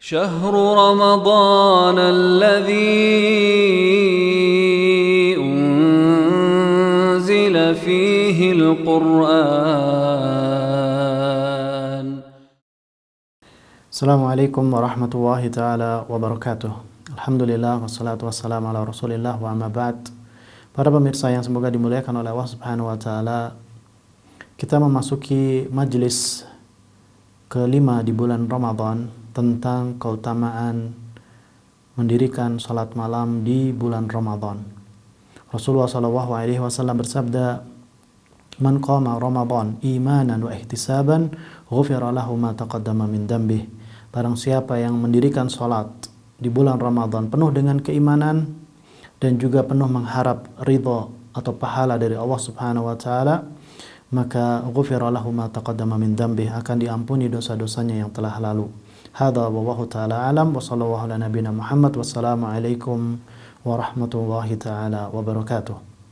شهر رمضان الذي أنزل فيه القرآن. Assalamualaikum warahmatullahi ta'ala wabarakatuh. Alhamdulillah wassalatu wassalamu ala rasulillah wa amma ba'd. Para pemirsa yang semoga dimuliakan oleh Allah subhanahu wa ta'ala, kita memasuki majlis kelima di bulan Ramadan tentang keutamaan mendirikan salat malam di bulan Ramadan. Rasulullah SAW bersabda, "Man qama Ramadan imanan wa ihtisaban, ghufira lahu ma taqaddama min dhanbih." Barang siapa yang mendirikan salat di bulan Ramadan penuh dengan keimanan dan juga penuh mengharap ridha atau pahala dari Allah Subhanahu wa taala, maka ghufira lahu ma taqaddama min dhanbih, akan diampuni dosa-dosanya yang telah lalu. Hadza wallahu taala alam wa sallallahu ala nabiyina Muhammad. Wassalamu alaikum warahmatullahi taala wabarakatuh.